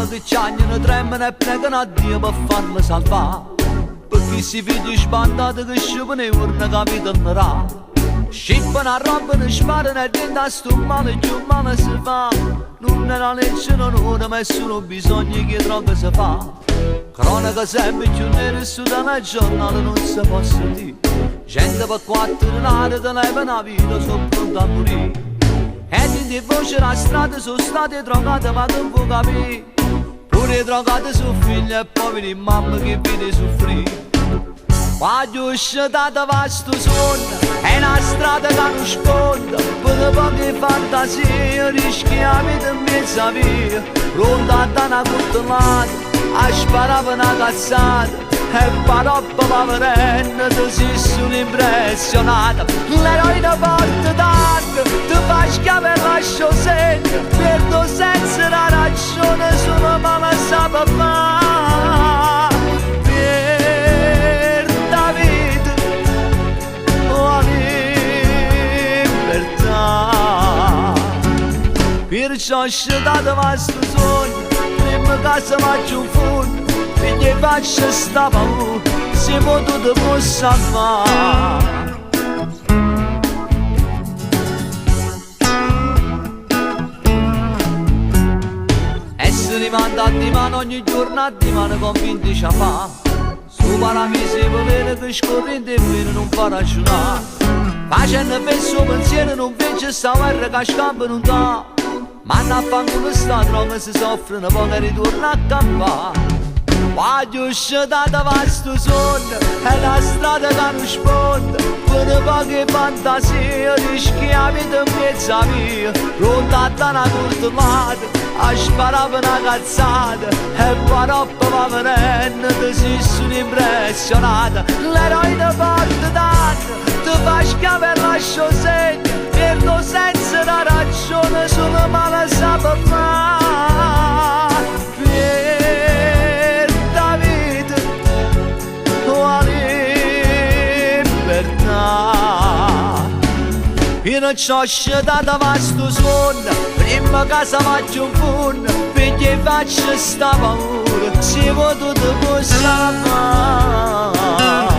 Mamma che ciagnano, tremano e pregano a Dio per farmi salvare. Perché si figli spantati che sciupano e urna capitano. Scippano a roba, ne sparano e dentro a sto male più male si fa. Non è la legge, non ora, ma è solo bisogno che droga si fa. Cronaca sempre più nera su da una giornata non si possa dire. Gente per quattro denari te leva una vita, sono pronto a morire. E di voce la strada sono state drogate ma non può capire. Pure i drogati sono figli e poveri mamma che vede soffrire. Quando uscita da vasto sonno è una strada che non sponda. Per poche fantasie rischi la vita in mezzo a via. Pronta a dare una coltellata, a sparare una cazzata. E paroppa paverenna ti sei solo impressionata. L'eroe da porta d'arte ti fa schiave e lascia segno. Perdo senza la ragione solo male sape fa. Per Davide la libertà. Perciò scetate vasto sogno, prima casa faccio un fondo. E gli faccio sta paura, se potuto possa fare. Essere mandati di mano ogni giorno a di mano convinti ci fa. Su paramisi volere che scorrente e bene non fa ragionare. Facendo per suo pensiero non vece sta guerra che scampa non dà. Ma non affanculo sta droga si soffrono poi ritorna a campare. Quando uscita da vasto sonno è la strada che non sponda. Per poche fantasie rischi la vita in mezzo a via. Pronta a dare una coltellata, a sparare una cazzata. E paroppa paverenna ti sei solo impressionata. L'eroe da porta d'arte ti fa schiave e lascia segno. Perdo senza la ragione solo male sape fa. Io non c'ho scedato vasto sonno, prima casa faccio un fondo, perché faccio sta paura, se potuto possa fare.